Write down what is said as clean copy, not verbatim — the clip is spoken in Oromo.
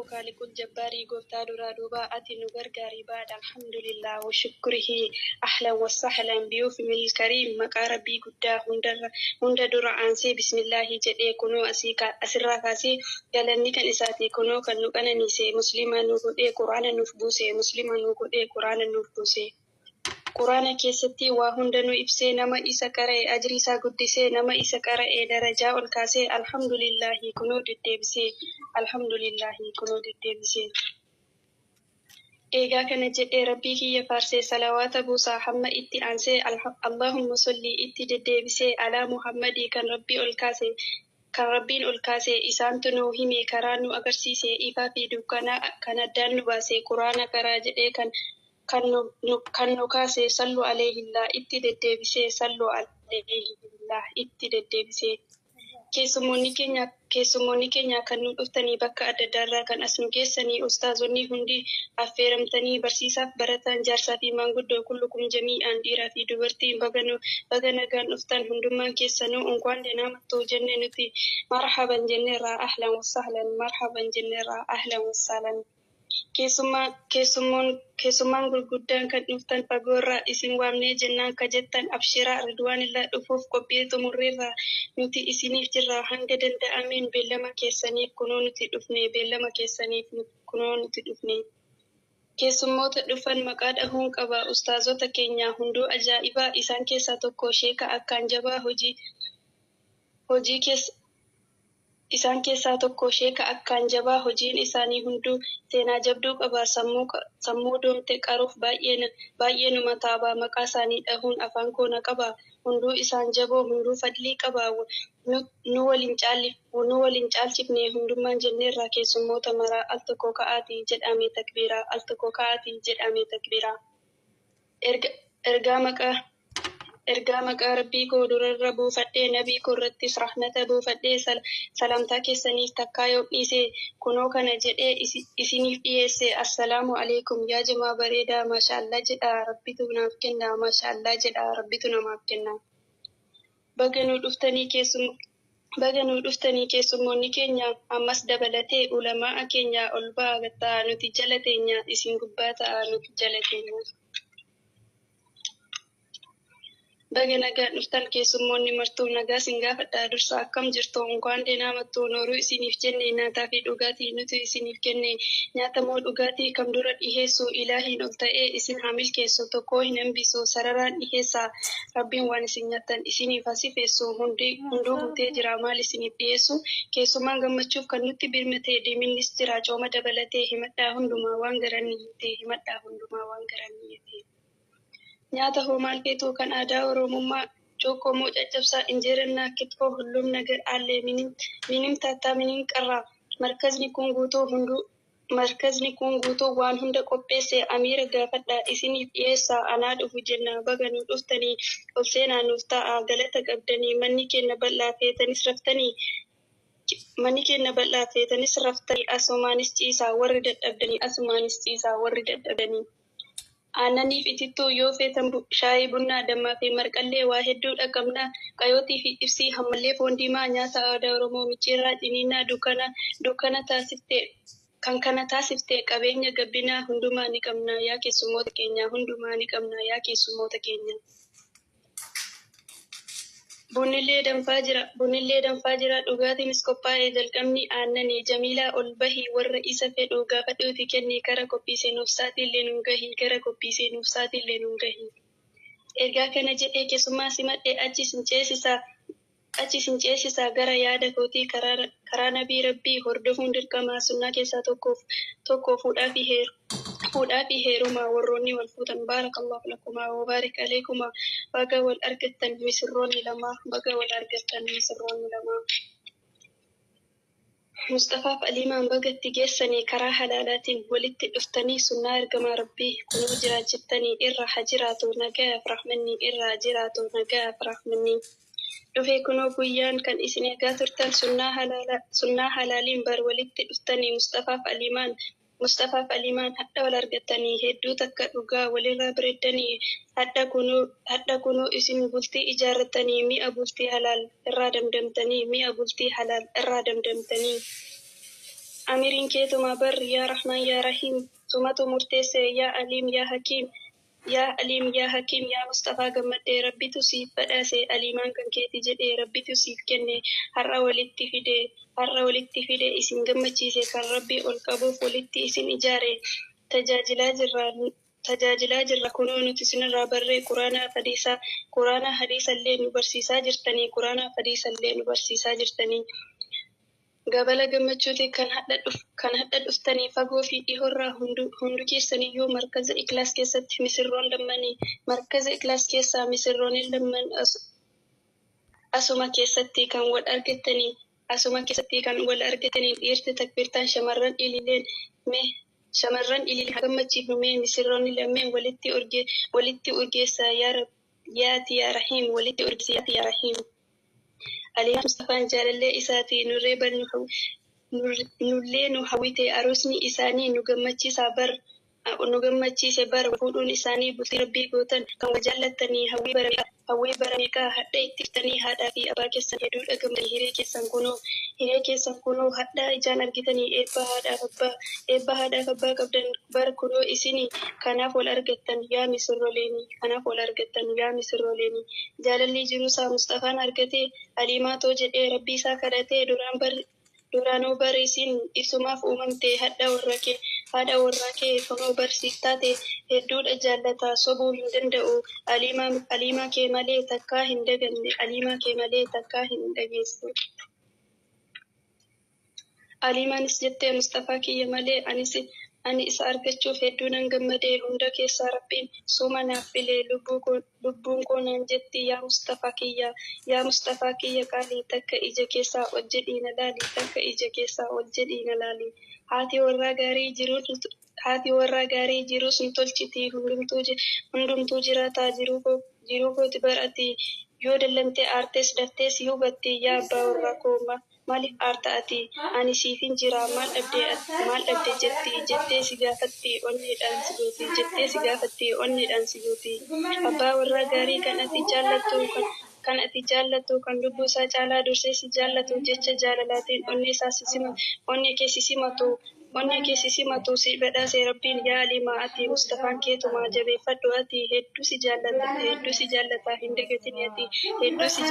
خالق الجبار قفتار رادوبا أتي نغرغاري بعد الحمد لله وشكره أحلا وسهلا بيوف من الكريم مقا ربي قدا هند در أنسي بسم الله جدي كنو أسيكا أسرا كاسي يلني كان إساتي كنو كان نقنا نيسي مسلما نقودي قرآن نفبوسي مسلما نقودي قرآن نفبوسي قرآن كيستي وهندنو إبسي نما إسا كرأي أجري سا قدسي نما إسا كرأي درجاء الكاسي الحمد لله كنو دتبسي الحمد لله كنو دتبسي إيغا كان جئ ربي كي يفارسي صلوات بوسا حما إتي أنسي اللهم صلي إتي دتبسي على محمد كان ربي الكاسي كان ربين الكاسي إسان تنوهمي كرانو أغرسيسي إفا في دوكانا كان دانو باسي قرآن كراجئ kan nu kaase sallu alayhillah itti deddeebisee sallu alayhillah itti deddeebisee keessummoonni keenya kan nu dhuftanii bakka adda addaarraa kan as nu geessanii ustaazonni hundi affeeramtanii barsiisaaf barataan jaarsaa fi maanguddoo kullukum jami'aan dhiiraa fi dubartiin baga nagaan dhuftan hundummaan keessanuu unkwaan deenamattuu jenne nuti marhaban jenneerraa ahlan wasahlan marhaban jenneerraa ahlan wasahlan keessummaan gurguddaan kan dhuftan fagoorraa isin waamnee jennaan ka jettan abshiraa ridwaanillah dhufuuf qophii xumurreerraa nuti isiniif jirraa hanga danda'ameen beellama keessaniif kunoo nuti dhufne keessummoota dhufan maqaa dhahuun qaba ustaazota keenya hunduu ajaa'ibaa isaan keessaa tokko sheeka akkaan jabaa hojii keessa isaan keessaa tokko sheeka akkaan jabaa hojiin isaanii hunduu seenaa jabduu qaba sammuu doomte qaruuf baay'ee numa taaba maqaa isaanii dhahuun afaan koona qaba hunduu isaan jaboo hunduu fadlii qaba nu waliin caalchifne hundummaan jenneerraa keessummoota maraa al tokko ka'aatii jedhamee takbiraa ergaa maqaa rabbii koo durarra buufadhee nabii koo irrattis rahmata buufadhee salamtaa keessaniif takkaa yoo dhiise kunoo kana jedhee isiniif dhiyeesse assalaamu alaikum yaa jamaa bareedaa maashaallah jedha rabbitu naaf kenna maashaallah jedha rabbitu namaaf kenna baga nuu dhuftanii keessummoonni keenya ammas dabalatee ulamaa keenya ol ba'aa gattaa nuti jala teenya isin gubbaa ta'a nuti jala teenya. Baga nagaan dhuftan keessummoonni martuu nagaa sin gaafadhaa dursa akkam jirtu unkwaan deenamattuu nooruu isiniif jenne nyaataa fi dhugaatii nuti isiniif kenne nyaata moo dhugaatii kam dura dhiheessu ilaahiin ol ta'ee isin hamilkeessu tokkoo hin hambisu sararaan dhiheessaa rabbiin waan isin nyaattan isiniif hasifeessu hunduu guutee jira maal isiniif dhiyeessu keessummaan gammachuuf kan nutti birmatee deeminnis jira cooma dabalatee himadhaa hundumaa waan garanniyyate. Nyaata hoo maal feetuu kan aadaa oromummaa cookoo moo caccabsaa injeerannaa kitfoo hullum nagar allee minim taattaa minim qarraa markazni kun guutuu waan hunda qopheesse amiira gaafadhaa isiniif dhiyeessaa anaa dhufu jenna baga nuu dhuftanii ol seenaa nuuf ta'a galata qabdanii manni keenya bal'aa feetanis raftanii asumaanis ciisaa warri dadhabdanii. Aananiif itittuu yoo feetan shaayii bunnaa dammaa fi marqallee waa hedduu dhaqabnaa qayootii fi ibsii hammallee foon diimaa nyaata aadaa oromoo micciirraa ciniinaa kan kana taasiftee qabeenya gabbinaa hundumaa ni qabna yaa keessummoota keenya. Bunnillee danfaa jira dhugaatiinis qophaa'ee jalqabni aannanii jamiilaa ol bahii warra isa fedhu gaafadhuuti kennii gara qophiisee nuuf saatillee nuun gahii. Ergaa kana jedhee keessummaa simadhee achi sin ceesisaa gara yaada kootii karaa nabii rabbii hordofuun dirqamaa sunnaa keessaa tokko fuudhaa fi heerumaa warroonni wal fuutan baarakallahu lakumaa wa baarik aleekumaa baga wal argattan misirroonni lamaa Mustafaaf Aliimaan bagatti geessanii karaa halaalaatiin walitti dhuftanii sunnaa ergamaa rabbii kunuu jiraachiftanii irra hajiraatu nagaaf rahmanni dhufee kunoo guyyaan kan isin eegaa turtan sunnaa halaaliin bar walitti dhuftanii Mustafaaf Aliimaan hadha wal argattanii hedduu takka dhugaa walirraa bareeddanii hadha kunuu isin bultii ijaarratanii mi'a bultii halaal irraa damdamtanii أميرين كيتو ما بر يا رحمن يا رحيم سماتو مرتسي يا عليم يا حكيم يا عليم يا حكيم يا مصطفى قمت ربي تسيب فداسي عليمان كان كيتي جدي ربي تسيب كني هر ولتي فيدي اسم قمتشيسي كان ربي القبوف ولتي اسم إجاري tajaajilaa jirra kunoo nuti isinirraa barree quraana hadiisa illee nu barsiisaa jirtanii quraana hadiisa illee nu barsiisaa jirtanii gabala gammachuuti kan hadha dhuftanii fagoo fi dhihoorraa hundu keessaniyyuu markaza iklaas keessatti misirroon lammanii markaza iklaas keessaa misirroon lamman asuma keessatti kan wal argatanii dhiirti takbirtaan shamarran ilileen mee shamarran ilileen gammachiifamee misirroonni lammeen walitti urgeessaa yaati yaa rahiim walitti urgeessaa yaati yaa rahiim. Aliyaa Mustafaan jaalallee isaatii nullee nu hawwite aroosni isaanii nu gammachiise bara fuudhuun isaanii bultii rabbii gootan kan wal jaallatanii hawwii barameeqaa hadha ittiftanii haadhaa fi abbaa keessan hedduu dhagamanii hiree keessan kunoo hadhaa ijaan argitanii eebba haadhaaf abbaa qabdan bara kunoo isinii kanaaf wal argattan yaa misirrooleeni jaalalli jiruusaa Mustafaan argatee aliimaatoo jedhee rabbii isaa kadhatee duraanuu bariisiin ibsumaaf uumamte haadha warraa kee kunoo barsiiftaate hedduudha jaallataa sobuu hin danda'u aliimaa kee malee takkaa hin daganne aliimaa kee malee takkaa hin dhageessu. Aliimaanis jettee Mustafaa kiyya malee ani isa argachuuf hedduu nan gammadee hunda keessaa rabbiin suma naaf filee lubbuun koo naan jetti yaa Mustafaa kiyya qaalii takka ija keessaa ol jedhii na laali haati warraa gaarii jirus nu tolchiti hundumtuu jiraataa jiruu kooti barati yoo dallantee aartees daftees hubatti yaa abbaa warraa koo maaliif aarta ati ani siifin jira maal dhabde jettee si gaafatti onneedhaan si gooti abbaa warraa gaarii kan ati jaallattu kan lubbuu isaa caalaa dursee si jaallatu jecha jaalalaatiin onnee kee si simatu si badhaase rabbiin yaa alimaa ati Mustafaan keetumaa jabeeffadhu ati hedduu si jaallata hin dagatin ati hedduu si